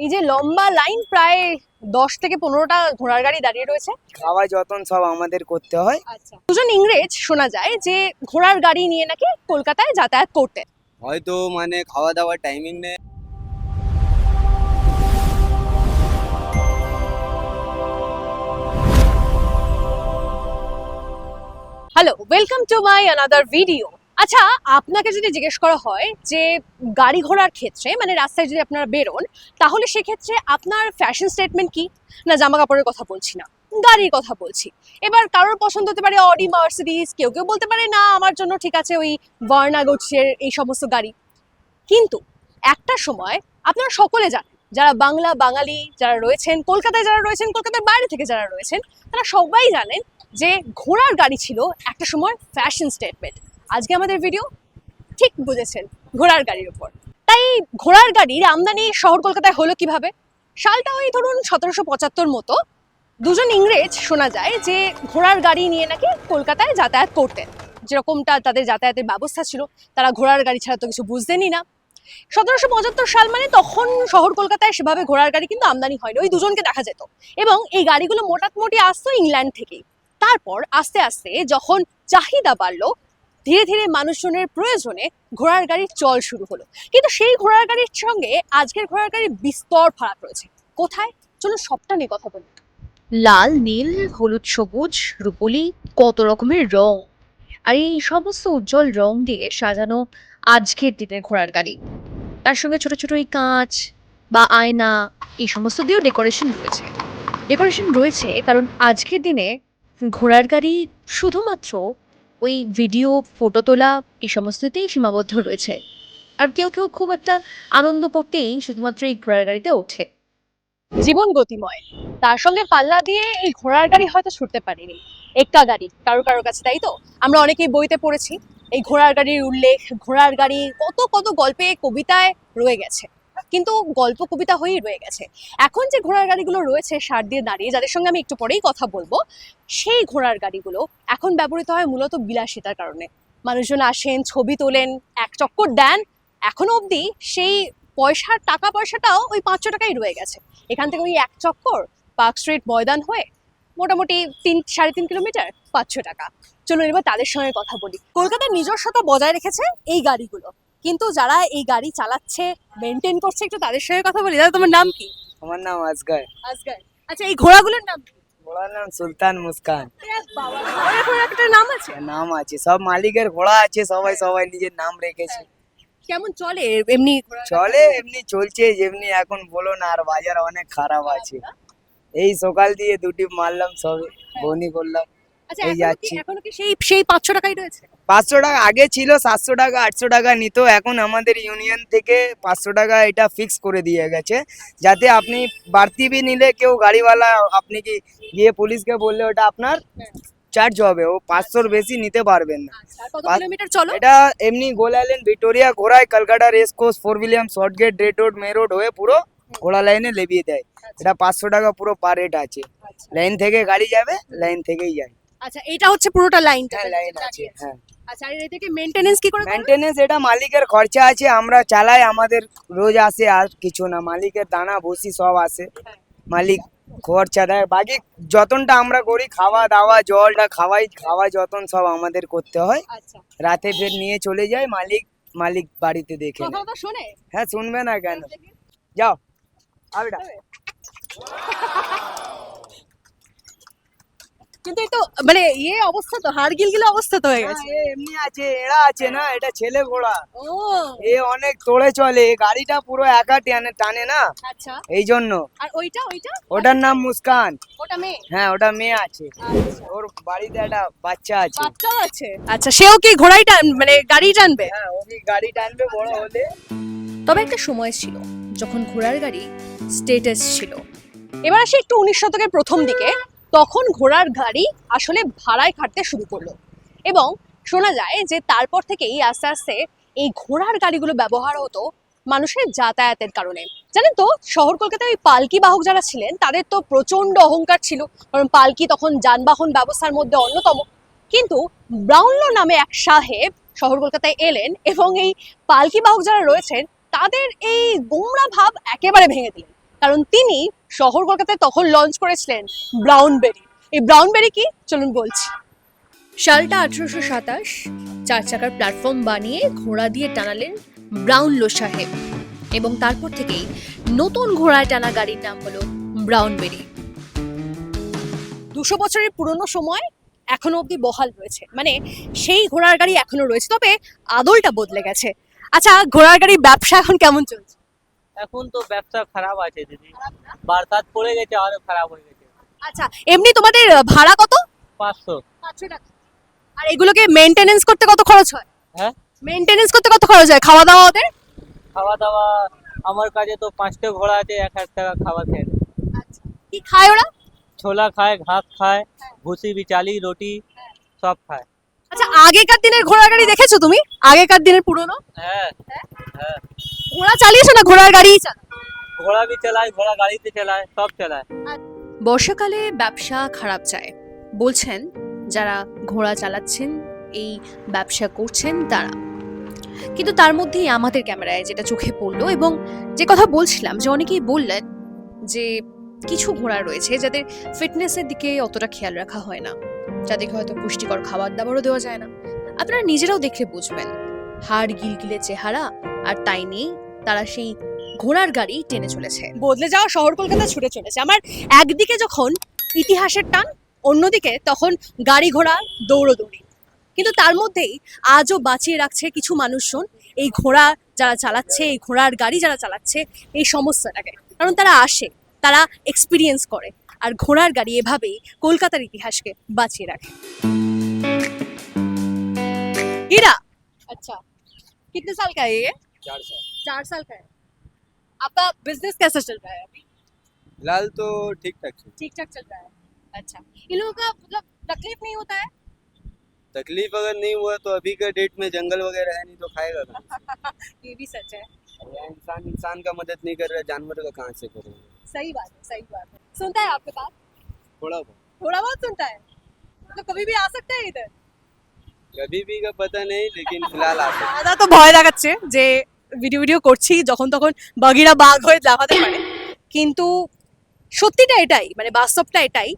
এই যে লম্বা লাইন প্রায় 10 থেকে 15টা ঘোড়ার গাড়ি দাঁড়িয়ে রয়েছে। খাওয়া যতন সব আমাদের করতে হয়। আচ্ছা, দুজন ইংরেজ শোনা যায় যে ঘোড়ার গাড়ি নিয়ে নাকি কলকাতায় যাতায়াত করতেন। হয়তো মানে খাওয়া দাওয়ার টাইমিং নেই। Hello, welcome to my another video. আচ্ছা, আপনাকে যদি জিজ্ঞেস করা হয় যে গাড়ি ঘোড়ার ক্ষেত্রে মানে রাস্তায় যদি আপনারা বেরোন, তাহলে সেক্ষেত্রে আপনার ফ্যাশন স্টেটমেন্ট কি? না জামা কাপড়ের কথা বলছি না, গাড়ির কথা বলছি। এবার কারোর পছন্দ হতে পারে অডি, মার্সিডিজ, কেউ কেউ বলতে পারে না আমার জন্য ঠিক আছে ওই ভার্না, গোচের এই সমস্ত গাড়ি। কিন্তু একটা সময় আপনারা সকলে জানেন, যারা বাঙালি যারা রয়েছেন কলকাতায়, যারা রয়েছেন কলকাতার বাইরে থেকে যারা রয়েছেন, তারা সবাই জানেন যে ঘোড়ার গাড়ি ছিল একটা সময় ফ্যাশন স্টেটমেন্ট। আজকে আমাদের ভিডিও ঠিক বুঝেছেন, ঘোড়ার গাড়ির উপর। তাই ঘোড়ার গাড়ির আমদানি শহর কলকাতায় হলো কিভাবে? সালটা ওই ধরুন 1775 মতো। দুজন ইংরেজ শোনা যায় যে ঘোড়ার গাড়ি নিয়ে নাকি কলকাতায় যাতায়াত করতেন। যেরকমটা তাদের যাতায়াতের ব্যবস্থা ছিল, তারা ঘোড়ার গাড়ি ছাড়া তো কিছু বুঝতেনই না। 1775 সাল মানে তখন শহর কলকাতায় সেভাবে ঘোড়ার গাড়ি কিন্তু আমদানি হয়নি, ওই দুজনকে দেখা যেত। এবং এই গাড়িগুলো মোটামুটি আসতো ইংল্যান্ড থেকেই। তারপর আস্তে আস্তে যখন চাহিদা বাড়লো, ধীরে ধীরে মানুষজনের প্রয়োজনে ঘোড়ার গাড়ির চল শুরু হলো। কিন্তু সেই ঘোড়ার গাড়ির সঙ্গে আজকের ঘোড়ার গাড়ির বিস্তর ফারাক রয়েছে। কোথায়? চলুন সবটা নিয়ে কথা বলি। লাল, নীল, হলুদ, সবুজ, রূপলি, কত রকমের রং। আর এই সমস্ত উজ্জ্বল রং দিয়ে সাজানো আজকের দিনের ঘোড়ার গাড়ি। তার সঙ্গে ছোট ছোট এই কাঁচ বা আয়না, এই সমস্ত দিয়েও ডেকোরেশন রয়েছে কারণ আজকের দিনে ঘোড়ার গাড়ি শুধুমাত্র ওই ভিডিও, ফটো তোলা এই সমস্ততেই সীমাবদ্ধ রয়েছে। আর কেউ কেউ খুব একটা আনন্দ করতেই শুধুমাত্র এই ঘোড়ার গাড়িতে ওঠে। জীবন গতিময়, তার সঙ্গে পাল্লা দিয়ে এই ঘোড়ার গাড়ি হয়তো ছুটতে পারেনি। এক্কা গাড়ি কারো কারো কাছে, তাই তো? আমরা অনেকেই বইতে পড়েছি এই ঘোড়ার গাড়ির উল্লেখ, ঘোড়ার গাড়ি কত কত গল্পে কবিতায় রয়ে গেছে, কিন্তু গল্প কবিতা হয়েই রয়ে গেছে। এখন যে ঘোড়ার গাড়িগুলো রয়েছে সার দিয়ে দাঁড়িয়ে, যাদের সঙ্গে আমি একটু পরেই কথা বলবো, সেই ঘোড়ার গাড়িগুলো এখন ব্যবহৃত হয় মূলত বিলাসিতার কারণে। মানুষজন আসেন, ছবি তোলেন, এক চক্কর দেন। এখনো অবধি সেই টাকা পয়সাটাও ওই 500 টাকাই রয়ে গেছে। এখান থেকে ওই এক চক্কর পার্ক স্ট্রিট ময়দান হয়ে মোটামুটি 3-3.5 কিলোমিটার, 500 টাকা। চলুন এবার তাদের সঙ্গে কথা বলি। কলকাতার নিজস্বতা বজায় রেখেছে এই গাড়িগুলো, কিন্তু যারা এই গাড়ি চালাচ্ছে, মেনটেন করছে, একটু তাদের সঙ্গে কথা বলি। দাদা, তোমার নাম কি? আমার নাম আজগার। আজগার। আচ্ছা, এই ঘোড়াগুলোর নাম কি? ঘোড়ার নাম সুলতান মুস্কান। বাবা, ঘোড়ার একটা নাম আছে? নাম আছে, সব মালিকের ঘোড়া আছে, সবাই সবাই নিজের নাম রেখেছে। কেমন চলে এমনি? চলে, এমনি চলছে যেমনি। এখন বলো না, আর বাজার অনেক খারাপ আছে। এই সকাল দিয়ে দুটি মারলাম, সবে বনি করলাম। আচ্ছা, এই যাচ্ছি। এখনো কি সেই সেই 500 টাকাই রয়েছে? 500 টাকা আগে ছিল, 700 টাকা 800 টাকা নিত। এখন আমাদের ইউনিয়ন থেকে 500 টাকা এটা ফিক্স করে দিয়ে গেছে, যাতে আপনি বাড়তি বি নিলে কেউ গাড়িওয়ালা, আপনি কি গিয়ে পুলিশকে বললে ওটা আপনার চার্জ হবে, ও 500-র বেশি নিতে পারবেন না। আচ্ছা, কত কিলোমিটার চলো? এটা এমনি গোল আইল্যান্ড, ভিক্টোরিয়া, ঘোড়ায়, Kolkata race course, Fort William, short gate, Red Road, May Road হয়ে পুরো ঘোড়া লাইনে লেবিয়ে দেয়। এটা 500 টাকা পুরো পার রেট আছে। লাইন থেকে গাড়ি যাবে, লাইন থেকেই যায়। আচ্ছা, এটা হচ্ছে পুরোটা লাইনটা? হ্যাঁ, লাইন আছে। হ্যাঁ, আচ্ছা, আর এর থেকে মেইনটেনেন্স কি করে করো? মেইনটেনেন্স এটা মালিকের খরচা আছে, আমরা চালাই, আমাদের রোজ আসে, আর কিছু না। মালিকের দানা ভুসি সব আসে, মালিক খরচা দেয়। বাকি যতনটা আমরা করি, খাওয়া দাওয়া, জলটা খাওয়া যতন সব আমাদের করতে হয়। আচ্ছা, রাতে ফের নিয়ে চলে যায় মালিক বাড়িতে দেখে নেয়। কথা তো শোনে? হ্যাঁ, শুনবে না কেন? যাও আবিটা। কিন্তু এই তো মানে অবস্থা তো হাড় গিলগিলে অবস্থা তো হয়ে গেছে। এমনি আছে, এরা আছে না, এটা ছেলে ঘোড়া। ও এ অনেক তোড়ে চলে, এই গাড়িটা পুরো একা টানে না, আচ্ছা। এই জন্য। আর ওইটা? ওটার নাম মুস্কান। ওটা মেয়ে? হ্যাঁ, ওটা মেয়ে আছে। আচ্ছা, ওর বাড়িতে একটা বাচ্চা আছে। বাচ্চা আছে। আচ্ছা, সেও কি ঘোড়াই মানে গাড়ি টানবে? হ্যাঁ, ও কি গাড়ি টানবে বড় হলে। তবে একটা সময় ছিল যখন ঘোড়ার গাড়ি স্টেটাস ছিল। এবার আসি একটু 19 শতকের প্রথম দিকে। তখন ঘোড়ার গাড়ি আসলে ভাড়ায় খাটতে শুরু করলো, এবং শোনা যায় যে তারপর থেকেই আস্তে আস্তে এই ঘোড়ার গাড়িগুলো ব্যবহার হতো মানুষের যাতায়াতের কারণে। জানেন তো, শহর কলকাতায় ওই পালকি বাহক যারা ছিলেন তাদের তো প্রচন্ড অহংকার ছিল, কারণ পালকি তখন যানবাহন ব্যবস্থার মধ্যে অন্যতম। কিন্তু ব্রাউনলো নামে এক সাহেব শহর কলকাতায় এলেন এবং এই পালকি বাহক যারা রয়েছেন তাদের এই গোমরা ভাব একেবারে ভেঙে দিলেন। কারণ তিনি শহর কলকাতায় তখন লঞ্চ করেছিলেন ব্রাউনবেরি। এই ব্রাউনবেরি কি চলুন বলছি। সালটা 1827, 4 চাকার প্ল্যাটফর্ম বানিয়ে ঘোড়া দিয়ে টানালেন ব্রাউনলো সাহেব, এবং তারপর থেকেই নতুন ঘোড়ায় টানা গাড়ির নাম হলো ব্রাউনবেরি। 200 বছরের পুরনো সময় এখনো অবধি বহাল রয়েছে, মানে সেই ঘোড়ার গাড়ি এখনো রয়েছে, তবে আদলটা বদলে গেছে। আচ্ছা, ঘোড়ার গাড়ির ব্যবসা এখন কেমন চলছে? এখন তো ব্যবসা খারাপ আছে দিদি, বরসাত পড়ে গেছে আরো খারাপ হয়ে গেছে। আচ্ছা, এমনি তোমাদের ভাড়া কত? 500। 500 টাকা। আর এগুলোকে মেইনটেনেন্স করতে কত খরচ হয়? হ্যাঁ, মেইনটেনেন্স করতে কত খরচ হয়? খাওয়া দাওয়া ওদের? খাওয়া দাওয়া আমার কাছে তো 5টা ঘোড়া আছে, 1000 টাকা খাওয়া খেয়ে নেয়। আচ্ছা, কি খায় ওরা? ছোলা খায়, ঘাস খায়, ভুসি বিচালি রুটি সব খায়। আচ্ছা, আগেকার দিনের ঘোড়ার গাড়ি দেখেছো তুমি? আগেকার দিনের পুরনো হ্যাঁ হ্যাঁ, ঘোড়া চালিয়েছো না ঘোড়ার গাড়িই চালাও? ঘোড়া भी চালায়, ঘোড়া গাড়িতে চালায়, সব চালায়। বর্ষাকালে ব্যবসা খারাপ যায় বলছেন যারা ঘোড়া চালাচ্ছেন, এই ব্যবসা করছেন তারা। কিন্তু তার মধ্যেই আমাদের ক্যামেরায় যেটা চোখে পড়লো, এবং যে কথা বলছিলাম যে অনেকেই বললেন যে কিছু ঘোড়া রয়েছে যাদের ফিটনেসের দিকে অতটা খেয়াল রাখা হয় না, যাদেরকে হয়তো পুষ্টিকর খাবার দাবারও দেওয়া যায় না। আপনারা নিজেরাও দেখলে বুঝবেন, হাড় গিলগিলে চেহারা, আর তাই নিয়েই তারা সেই ঘোড়ার গাড়ি টেনে চলেছে। বদলে যাওয়া শহর কলকাতা ছুটে চলেছে। আমার একদিকে যখন ইতিহাসের টান, অন্যদিকে তখন গাড়ি ঘোড়া দৌড়োদৌড়ি। কিন্তু তার মধ্যেই আজও বাঁচিয়ে রাখছে কিছু মানুষজন এই ঘোড়া যারা চালাচ্ছে, এই ঘোড়ার গাড়ি যারা চালাচ্ছে, এই সমস্যাটাকে। কারণ তারা আসে, তারা এক্সপিরিয়েন্স করে, আর ঘোড়ার গাড়ি এভাবেই কলকাতার ইতিহাসকে বাঁচিয়ে রাখে। हीरा, अच्छा, कितने साल का है ये? 4 साल 4 साल का है। आपका बिजनेस कैसा चल रहा है अभी? फिलहाल तो ठीक ठाक है। ठीक ठाक चल रहा है। अच्छा, इन लोगों का मतलब तकलीफ नहीं होता है? तकलीफ अगर नहीं हुआ तो अभी का डेट में जंगल वगैरह है नहीं तो खाएगा कहाँ ये भी सच है। से? यहाँ इंसान का मदद नहीं कर रहा, जानवर का कहाँ से करेंगे? सही बात है, सही बात है। सुनता है आपके पास? थोड़ा बहुत थोड़ा बहुत सुनता है, मतलब कभी भी आ सकता है इधर? कभी भी का पता नहीं, लेकिन फिलहाल आ सकते। দাদা তো ভয় দেখাচ্ছে যে ভিডিও করছি, যখন তখন বাঘিরা বাঘ হয়ে লাফাতে পারে। কিন্তু সত্যিটা এটাই, মানে বাস্তবটা এটাই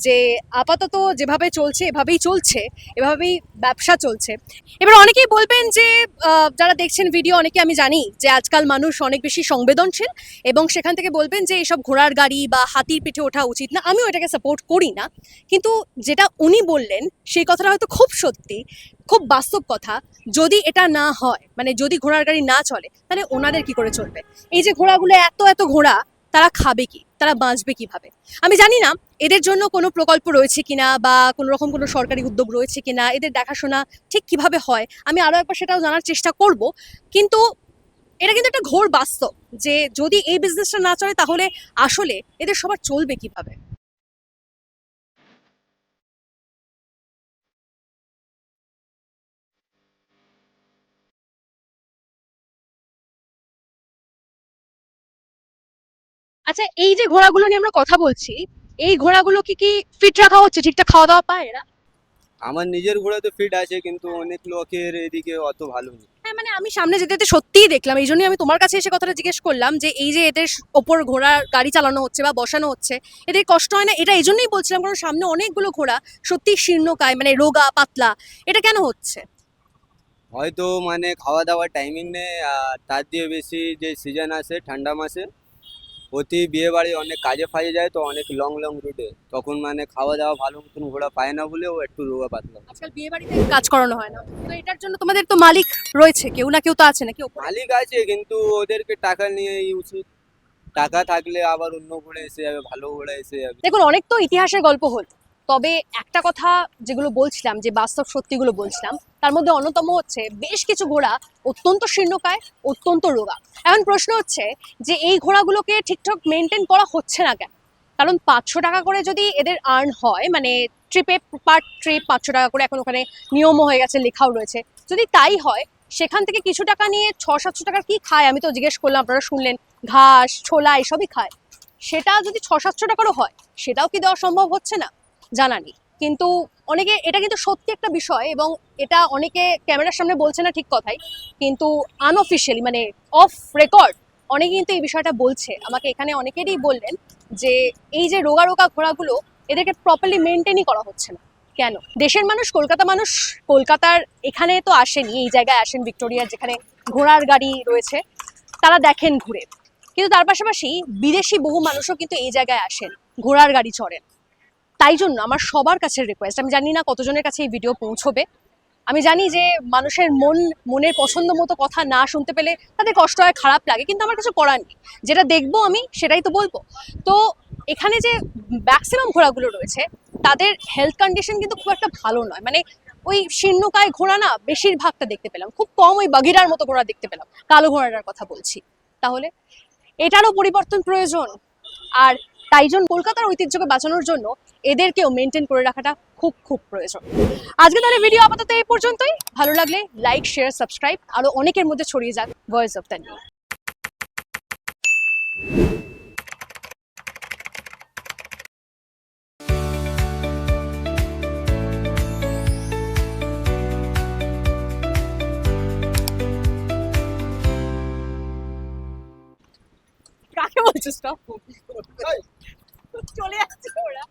যে আপাতত যেভাবে চলছে এভাবেই চলছে, এভাবেই ব্যবসা চলছে। এবার অনেকেই বলবেন যে যারা দেখছেন ভিডিও, অনেকে আমি জানি যে আজকাল মানুষ অনেক বেশি সংবেদনশীল, এবং সেখান থেকে বলবেন যে এসব ঘোড়ার গাড়ি বা হাতির পিঠে ওঠা উচিত না। আমিও এটাকে সাপোর্ট করি না, কিন্তু যেটা উনি বললেন সেই কথাটা হয়তো খুব সত্যি, খুব বাস্তব কথা। যদি এটা না হয়, মানে যদি ঘোড়ার গাড়ি না চলে, তাহলে ওনাদের কি করে চলবে? এই যে ঘোড়াগুলো, এত এত ঘোড়া, তারা খাবে কি, তারা বাঁচবে কিভাবে? আমি জানি না এদের জন্য কোনো প্রকল্প রয়েছে কিনা, বা কোনো রকম কোনো সরকারি উদ্যোগ রয়েছে কিনা, এদের দেখাশোনা ঠিক কিভাবে হয়, আমি আরো একবার সেটাও জানার চেষ্টা করব। কিন্তু এটা কিন্তু একটা ঘোর বাস্তব যে যদি এই বিজনেসটা না চলে, তাহলে আসলে এদের সবার চলবে কিভাবে? আচ্ছা, এই যে ঘোড়াগুলো নিয়ে আমরা কথা বলছি, এই ঘোড়াগুলো কি ফিট রাখা হচ্ছে? ঠিকঠাক খাওয়া দাওয়া পায় এরা? আমার নিজের ঘোড়া তো ফিট আছে, কিন্তু অনেক লোকের এদিকে অত ভালো নেই। হ্যাঁ, মানে আমি সামনে যেতে যেতে সত্যিই দেখলাম, এই জন্যই আমি তোমার কাছে এসে কথাটা জিজ্ঞেস করলাম যে এই যে এদের ওপর ঘোড়ার গাড়ি চালানো হচ্ছে বা বসানো হচ্ছে, এদের কষ্ট হয় না? এটা এই জন্যই বলছিলাম, কারণ সামনে অনেকগুলো ঘোড়া সত্যি শীর্ণকায়, মানে রোগা পাতলা। এটা কেন হচ্ছে? হয়তো মানে খাওয়া দাওয়ার টাইমিং নেই, আর তার দিয়ে বেশি যে সিজন আসে ঠান্ডা মাসে, অতি বিয়ে বাড়ি অনেক কাজে ফাজে যায়, তো অনেক লং লং রুটে, তখন মানে খাওয়া দাওয়া ভালো মতন ঘোড়া পায় না বলে ও একটু রোগা পাতলা। আজকাল বিয়ে বাড়িতে কাজ করানো হয় না, তো এটার জন্য তোমাদের তো মালিক রয়েছে, কেউ না কেউ তো আছে নাকি ওপরে? মালিক আছে, কিন্তু ওদেরকে টাকা নিয়ে উচিত। টাকা থাকলে আবার অন্য ঘোড়া এসে যাবে, ভালো ঘোড়া এসে যাবে। দেখুন, অনেক তো ইতিহাসের গল্প হল, তবে একটা কথা যেগুলো বলছিলাম, যে বাস্তব সত্যিগুলো বলছিলাম, তার মধ্যে অন্যতম হচ্ছে বেশ কিছু ঘোড়া অত্যন্ত শীর্ণকায়, অত্যন্ত রোগা। এখন প্রশ্ন হচ্ছে যে এই ঘোড়াগুলোকে ঠিকঠাক মেনটেন করা হচ্ছে না কেন? কারণ 500 টাকা করে যদি এদের আর্ন হয়, মানে ট্রিপে, পার ট্রিপ 500 টাকা করে, এখন ওখানে নিয়মও হয়ে গেছে, লেখাও রয়েছে, যদি তাই হয়, সেখান থেকে কিছু টাকা নিয়ে 600-700 টাকা কি খায়? আমি তো জিজ্ঞেস করলাম, আপনারা শুনলেন, ঘাস, ছোলা এসবই খায়। সেটা যদি 600-700 টাকারও হয়, সেটাও কি দেওয়া সম্ভব হচ্ছে না? জানা নেই। কিন্তু অনেকে, এটা কিন্তু সত্যি একটা বিষয়, এবং এটা অনেকে ক্যামেরার সামনে বলছে না ঠিক কথাই, কিন্তু আনঅফিশিয়ালি, মানে অফ রেকর্ড, অনেকে কিন্তু এই বিষয়টা বলছে, আমাকে এখানে অনেকেরই বললেন যে এই যে রোগা রোগা ঘোড়াগুলো এদেরকে প্রপারলি মেনটেনই করা হচ্ছে না। কেন? দেশের মানুষ, মানুষ কলকাতার এখানে তো আসেনি, এই জায়গায় আসেন ভিক্টোরিয়ার যেখানে ঘোড়ার গাড়ি রয়েছে, তারা দেখেন ঘুরে। কিন্তু তার পাশাপাশি বিদেশি বহু মানুষও কিন্তু এই জায়গায় আসেন, ঘোড়ার গাড়ি চড়েন। তাই জন্য আমার সবার কাছে রিকোয়েস্ট, আমি জানি না কতজনের কাছে এই ভিডিও পৌঁছবে, আমি জানি যে মানুষের মনের পছন্দ মতো কথা না শুনতে পেলে তাদের কষ্ট হয়, খারাপ লাগে, কিন্তু আমার কিছু করার নেই, যেটা দেখবো আমি সেটাই তো বলবো। তো এখানে যে ম্যাক্সিমাম ঘোড়াগুলো রয়েছে তাদের হেলথ কন্ডিশন কিন্তু খুব একটা ভালো নয়, মানে ওই শীর্ণকায় ঘোড়া না বেশিরভাগটা দেখতে পেলাম, খুব কম ওই বাগিরার মতো ঘোড়া দেখতে পেলাম, কালো ঘোড়াটার কথা বলছি। তাহলে এটারও পরিবর্তন প্রয়োজন। আর তাই জন্য কলকাতার ঐতিহ্যকে বাঁচানোর জন্য এদেরকেও মেনটেন করে রাখাটা খুব খুব প্রয়োজন। আজকে তাহলে ভিডিও আপাতত এই পর্যন্তই। ভালো লাগলে লাইক, শেয়ার, সাবস্ক্রাইব আরো অনেকের মধ্যে ছড়িয়ে যাক ভয়েস অফ তানভীর। কাকে বলছো স্টপ? চলে আসছে ওরা।